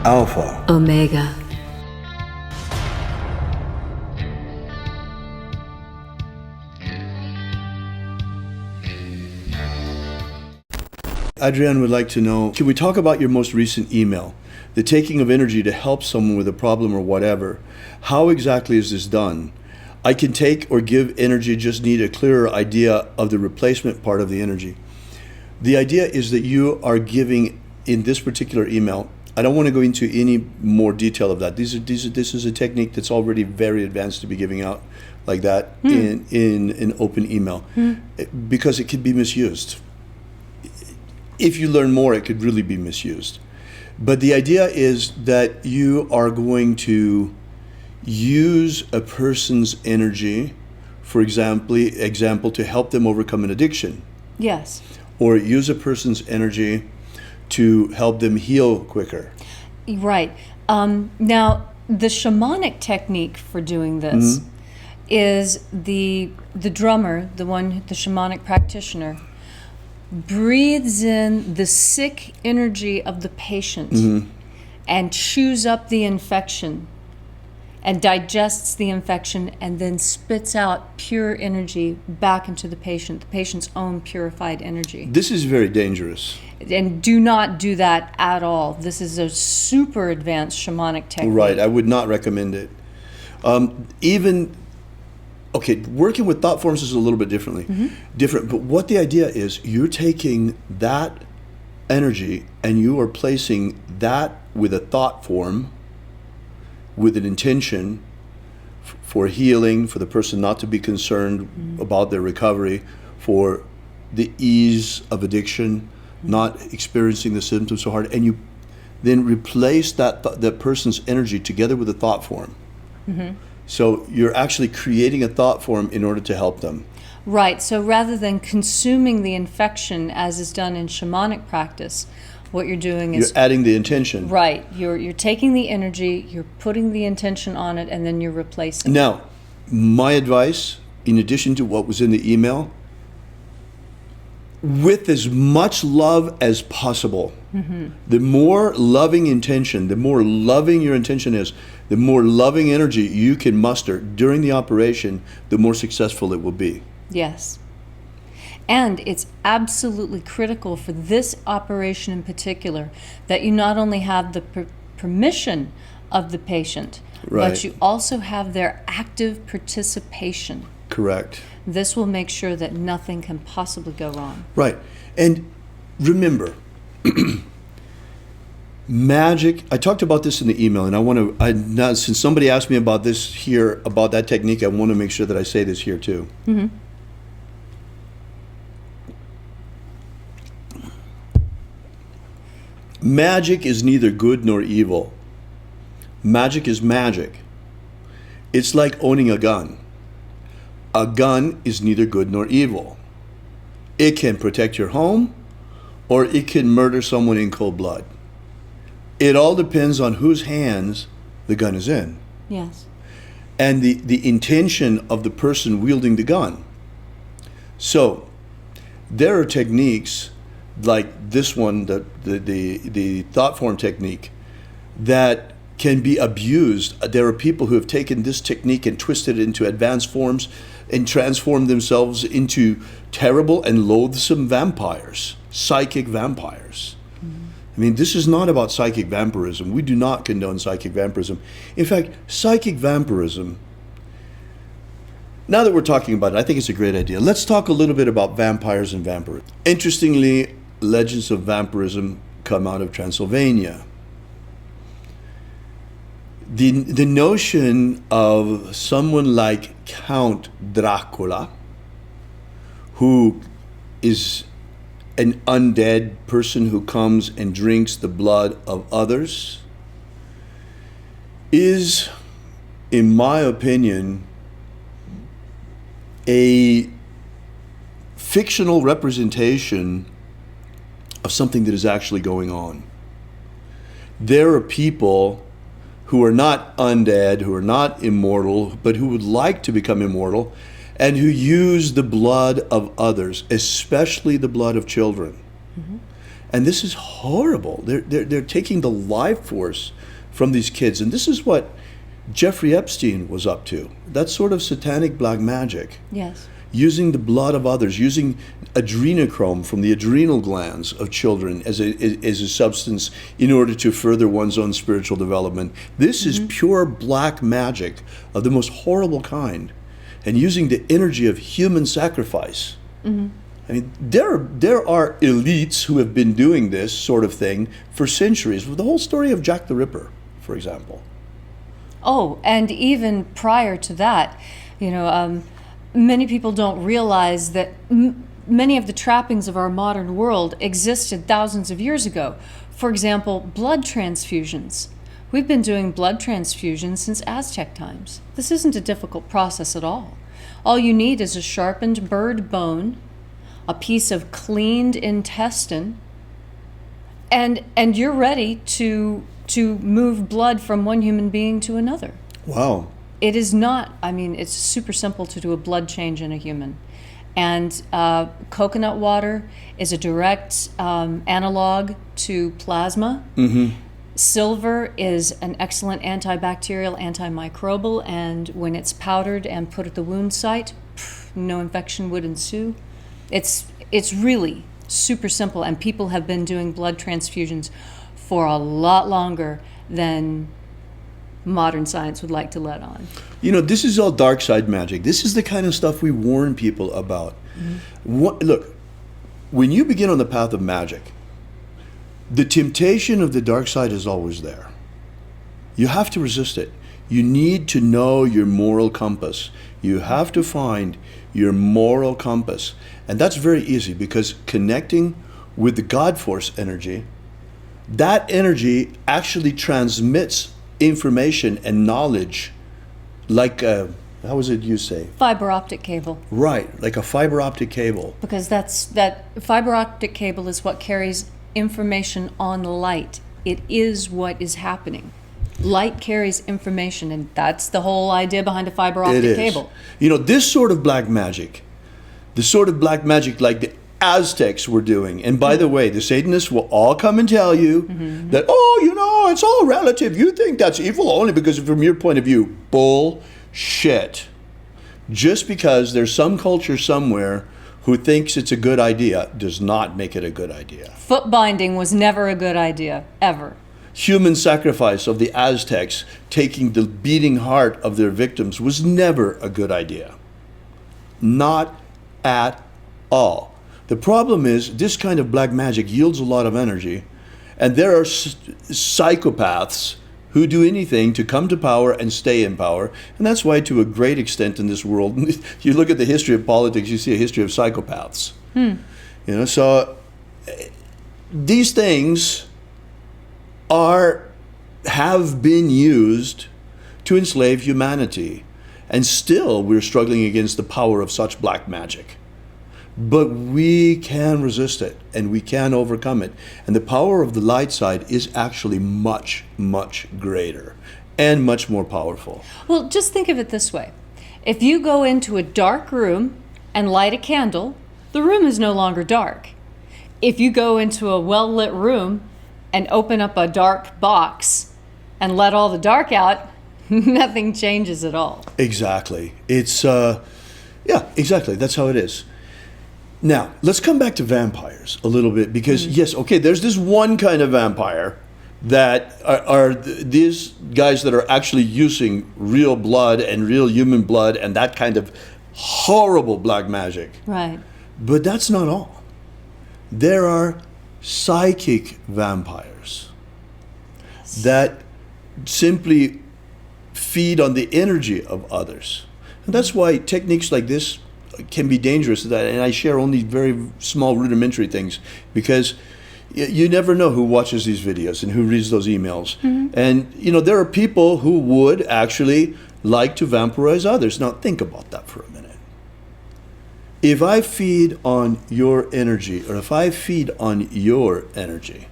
Alpha. Omega. Adrienne would like to know, can we talk about your most recent email? The taking of energy to help someone with a problem or whatever. How exactly is this done? I can take or give energy, just need a clearer idea of the replacement part of the energy. The idea is that you are giving, in this particular email, I don't want to go into any more detail of that. This is a technique that's already very advanced to be giving out like that in an open email, because it could be misused. If you learn more, it could really be misused. But the idea is that you are going to use a person's energy, for example, to help them overcome an addiction. Yes. Or use a person's energy to help them heal quicker. Right. Now, the shamanic technique for doing this is the drummer, the shamanic practitioner, breathes in the sick energy of the patient and chews up the infection and digests the infection and then spits out pure energy back into the patient's own purified energy. This is very dangerous. And do not do that at all. This is a super advanced shamanic technique. Right, I would not recommend it. Working with thought forms is a little bit different, but what the idea is, you're taking that energy and you are placing that with a thought form, with an intention for healing, for the person not to be concerned about their recovery, for the ease of addiction, not experiencing the symptoms so hard, and you then replace that person's energy together with a thought form. So you're actually creating a thought form in order to help them. Right. So rather than consuming the infection as is done in shamanic practice, what you're doing is you're adding the intention. Right. You're taking the energy, you're putting the intention on it, and then you're replacing. Now, my advice, in addition to what was in the email, with as much love as possible. The more loving intention, the more loving your intention is, the more loving energy you can muster during the operation, the more successful it will be. Yes. And it's absolutely critical for this operation in particular that you not only have the permission of the patient, but you also have their active participation. Correct. This will make sure that nothing can possibly go wrong. Right. And remember, Magick, I talked about this in the email, and now since somebody asked me about this here, about that technique, I want to make sure that I say this here too. Magic is neither good nor evil. Magic is magic. It's like owning a gun. A gun is neither good nor evil. It can protect your home, or it can murder someone in cold blood. It all depends on whose hands the gun is in. Yes. And the intention of the person wielding the gun. So there are techniques like this one, the thought form technique, that can be abused. There are people who have taken this technique and twisted it into advanced forms and transformed themselves into terrible and loathsome vampires, psychic vampires. I mean, this is not about psychic vampirism. We do not condone psychic vampirism. In fact, psychic vampirism, now that we're talking about it, I think it's a great idea. Let's talk a little bit about vampires and vampirism. Interestingly, legends of vampirism come out of Transylvania. The notion of someone like Count Dracula, who is an undead person who comes and drinks the blood of others, is, in my opinion, a fictional representation of something that is actually going on. There are people who are not undead, who are not immortal, but who would like to become immortal, and who use the blood of others, especially the blood of children. And this is horrible. They're taking the life force from these kids. And this is what Jeffrey Epstein was up to. That sort of satanic black magic. Yes. Using the blood of others, using adrenochrome from the adrenal glands of children as a substance in order to further one's own spiritual development. This is pure black magic of the most horrible kind. And using the energy of human sacrifice. I mean, there are elites who have been doing this sort of thing for centuries. The whole story of Jack the Ripper, for example. Oh, and even prior to that, many people don't realize that many of the trappings of our modern world existed thousands of years ago. For example, blood transfusions. We've been doing blood transfusions since Aztec times. This isn't a difficult process at all. All you need is a sharpened bird bone, a piece of cleaned intestine, and you're ready to move blood from one human being to another. Wow. It is not, it's super simple to do a blood change in a human. And coconut water is a direct analog to plasma. Silver is an excellent antibacterial, antimicrobial, and when it's powdered and put at the wound site, no infection would ensue. It's really super simple, and people have been doing blood transfusions for a lot longer than modern science would like to let on. This is all dark side magic. This is the kind of stuff we warn people about. Look, when you begin on the path of magic, the temptation of the dark side is always there. You have to resist it. You need to know your moral compass. You have to find your moral compass. And that's very easy, because connecting with the God force energy, that energy actually transmits information and knowledge like how was it you say? Fiber optic cable. Right, like a fiber optic cable. Because that fiber optic cable is what carries information on light. It is what is happening. Light carries information, and that's the whole idea behind a fiber optic cable. This sort of black magic, the sort of black magic like the Aztecs were doing. And by the way, the Satanists will all come and tell you that, it's all relative. You think that's evil only because from your point of view. Bullshit. Just because there's some culture somewhere who thinks it's a good idea does not make it a good idea. Foot binding was never a good idea, ever. Human sacrifice of the Aztecs, taking the beating heart of their victims, was never a good idea. Not at all. The problem is this kind of black magic yields a lot of energy, and there are psychopaths who do anything to come to power and stay in power. And that's why, to a great extent in this world, you look at the history of politics, you see a history of psychopaths. So these things have been used to enslave humanity, and still we're struggling against the power of such black magic. But we can resist it, and we can overcome it. And the power of the light side is actually much, much greater and much more powerful. Well, just think of it this way. If you go into a dark room and light a candle, the room is no longer dark. If you go into a well-lit room and open up a dark box and let all the dark out, nothing changes at all. Exactly. It's, exactly. That's how it is. Now, let's come back to vampires a little bit, because yes, okay, there's this one kind of vampire that are these guys that are actually using real blood and real human blood and that kind of horrible black magic. Right. But that's not all. There are psychic vampires that simply feed on the energy of others. And that's why techniques like this can be dangerous, and I share only very small rudimentary things, because you never know who watches these videos and who reads those emails. And there are people who would actually like to vampirize others. Now think about that for a minute. If I feed on your energy, or if I feed on your energy,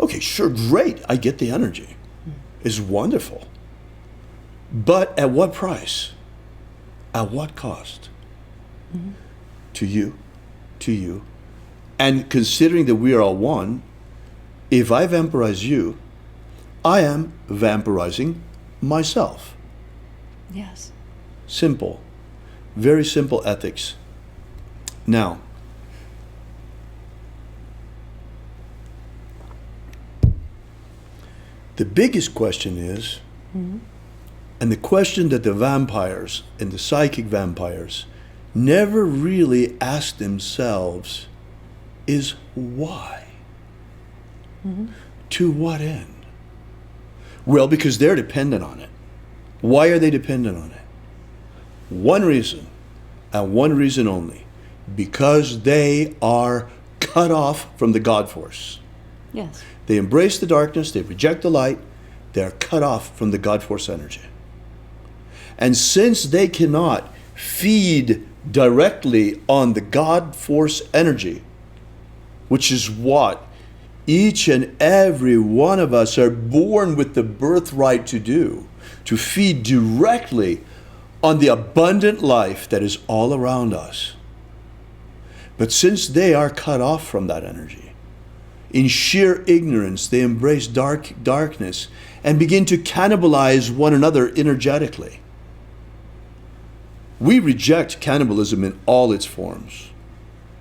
okay, sure, great, I get the energy. It's wonderful. But at what price? At what cost? To you, And considering that we are all one, if I vampirize you, I am vampirizing myself. Yes. Simple. Very simple ethics. Now, the biggest question is, and the question that the vampires and the psychic vampires never really ask themselves is why? To what end? Well, because they're dependent on it. Why are they dependent on it? One reason, and one reason only. Because they are cut off from the God force. Yes. They embrace the darkness, they reject the light, they're cut off from the God force energy. And since they cannot feed directly on the God force energy, which is what each and every one of us are born with the birthright to do, to feed directly on the abundant life that is all around us. But since they are cut off from that energy, in sheer ignorance, they embrace darkness and begin to cannibalize one another energetically. We reject cannibalism in all its forms,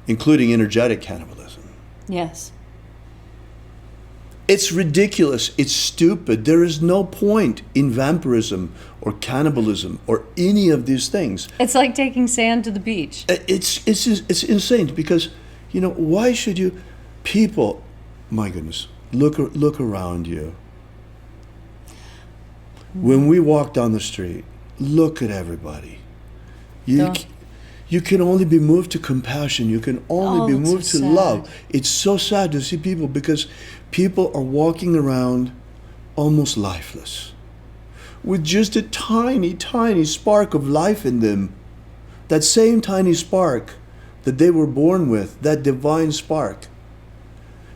including energetic cannibalism. Yes. It's ridiculous. It's stupid. There is no point in vampirism or cannibalism or any of these things. It's like taking sand to the beach. It's insane because, why should you, people, my goodness, look around you. When we walk down the street, look at everybody. You can only be moved to compassion. You can only be moved to love. It's so sad to see people because people are walking around almost lifeless with just a tiny, tiny spark of life in them. That same tiny spark that they were born with, that divine spark.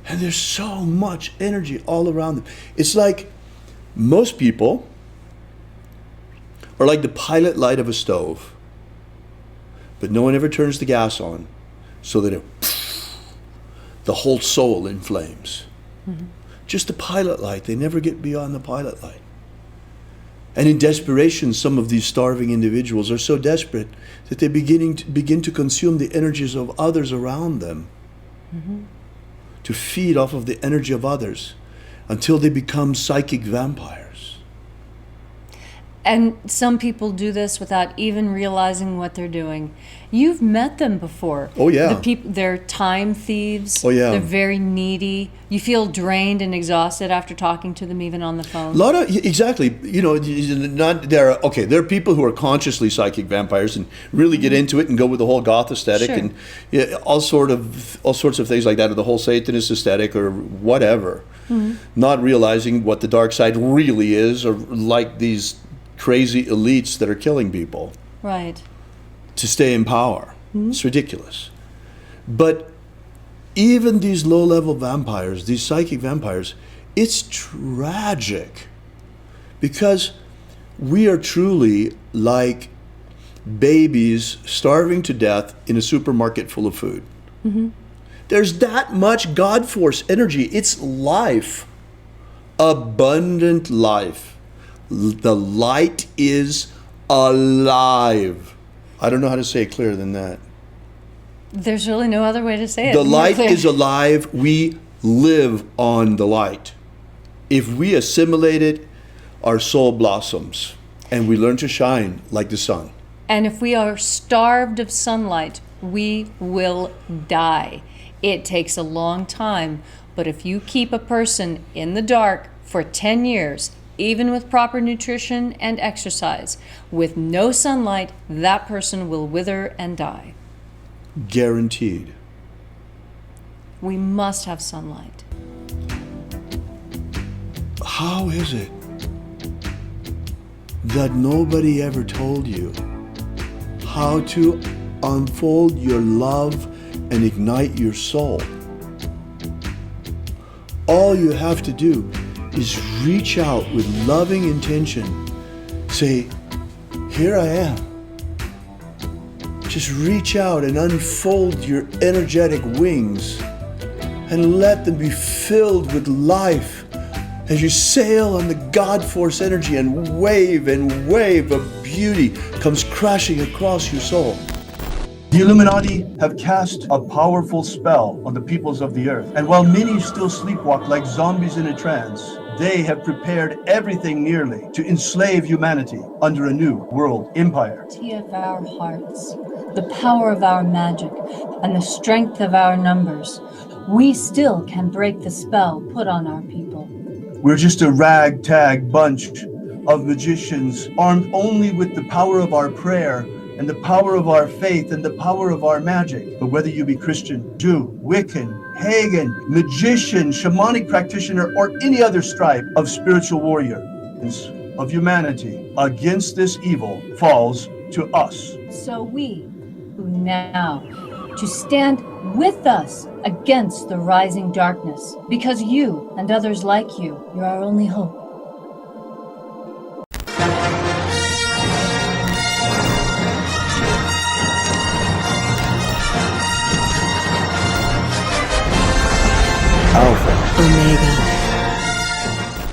And there's so much energy all around them. It's like most people are like the pilot light of a stove. But no one ever turns the gas on so that the whole soul inflames. Just the pilot light. They never get beyond the pilot light. And in desperation, some of these starving individuals are so desperate that they begin to consume the energies of others around them. To feed off of the energy of others until they become psychic vampires. And some people do this without even realizing what they're doing. You've met them before. Oh, yeah. They're time thieves. Oh, yeah. They're very needy. You feel drained and exhausted after talking to them, even on the phone. Exactly. There are people who are consciously psychic vampires and really get into it and go with the whole goth aesthetic and all sorts of things like that, or the whole Satanist aesthetic or whatever. Not realizing what the dark side really is, or like these crazy elites that are killing people. Right. To stay in power. It's ridiculous. But even these low-level vampires, these psychic vampires, it's tragic because we are truly like babies starving to death in a supermarket full of food. There's that much God force energy. It's life. Abundant life. The light is alive. I don't know how to say it clearer than that. There's really no other way to say it. The light is alive. We live on the light. If we assimilate it, our soul blossoms and we learn to shine like the sun. And if we are starved of sunlight, we will die. It takes a long time, but if you keep a person in the dark for 10 years, even with proper nutrition and exercise, with no sunlight, that person will wither and die. Guaranteed. We must have sunlight. How is it that nobody ever told you how to unfold your love and ignite your soul? All you have to do is reach out with loving intention. Say, here I am. Just reach out and unfold your energetic wings and let them be filled with life as you sail on the God force energy and wave of beauty comes crashing across your soul. The Illuminati have cast a powerful spell on the peoples of the earth. And while many still sleepwalk like zombies in a trance, they have prepared everything nearly to enslave humanity under a new world empire. Of our hearts, the power of our magic, and the strength of our numbers, we still can break the spell put on our people. We're just a ragtag bunch of magicians armed only with the power of our prayer and the power of our faith and the power of our magic. But whether you be Christian, Jew, Wiccan, pagan, magician, shamanic practitioner, or any other stripe of spiritual warrior of humanity against this evil falls to us. So we, who now, to stand with us against the rising darkness, because you and others like you're our only hope. Ωmega.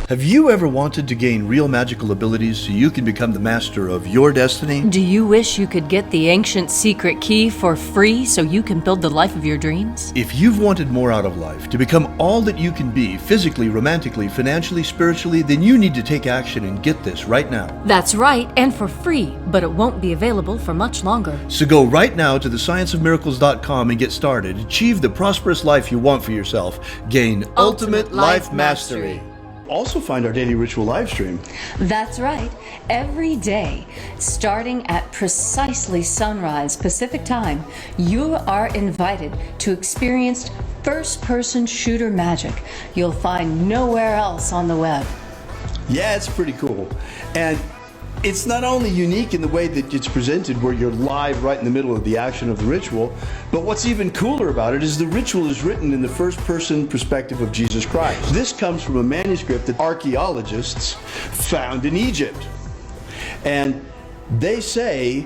Have you ever wanted to gain real magical abilities so you can become the master of your destiny? Do you wish you could get the ancient secret key for free so you can build the life of your dreams? If you've wanted more out of life, to become all that you can be, physically, romantically, financially, spiritually, then you need to take action and get this right now. That's right, and for free, but it won't be available for much longer. So go right now to thescienceofmiracles.com and get started. Achieve the prosperous life you want for yourself. Gain ultimate life mastery. Also find our daily ritual live stream. That's right. Every day, starting at precisely sunrise Pacific time, you are invited to experience first-person shooter magic you'll find nowhere else on the web. Yeah, it's pretty cool. And it's not only unique in the way that it's presented, where you're live right in the middle of the action of the ritual, but what's even cooler about it is the ritual is written in the first-person perspective of Jesus Christ. This comes from a manuscript that archaeologists found in Egypt. And they say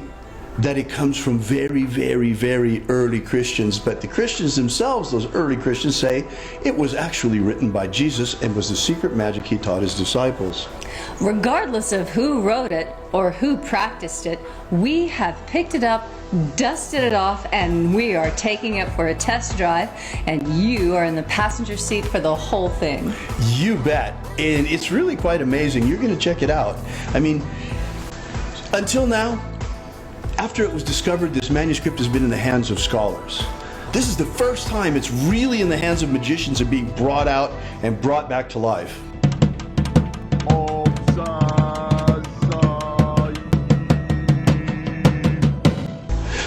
that it comes from very, very, very early Christians, but the Christians themselves, those early Christians, say it was actually written by Jesus and was the secret magic he taught his disciples. Regardless of who wrote it or who practiced it, we have picked it up, dusted it off, and we are taking it for a test drive, and you are in the passenger seat for the whole thing. You bet. And it's really quite amazing. You're going to check it out. I mean, until now, after it was discovered, this manuscript has been in the hands of scholars. This is the first time it's really in the hands of magicians and being brought out and brought back to life.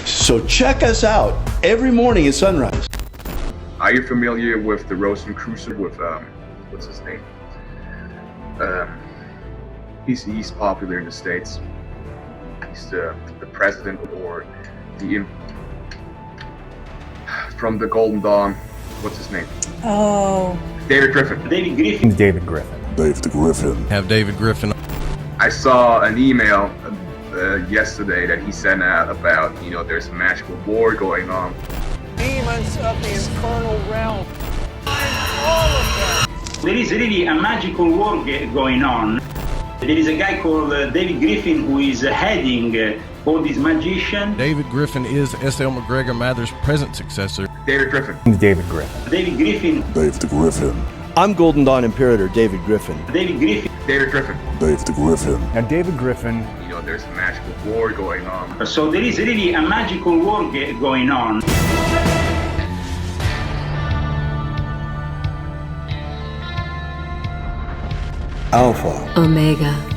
So check us out every morning at sunrise. Are you familiar with the Rosicrucian with what's his name? He's popular in the States. He's the president or the from the Golden Dawn. What's his name? Oh. David Griffin. David Griffin. David Griffin. David Griffin. Have David Griffin. I saw an email yesterday that he sent out about, there's a magical war going on. Demons of the infernal realm. All of them. There is really a magical war going on. There is a guy called David Griffin who is heading all these magicians. David Griffin is S.L. McGregor Mather's present successor. David Griffin. David Griffin. David Griffin. David Griffin. I'm Golden Dawn Imperator David Griffin. David Griffin. David Griffin. David Griffin. Now David Griffin. There's a magical war going on. So there is really a magical war going on. Alpha. O'Mega.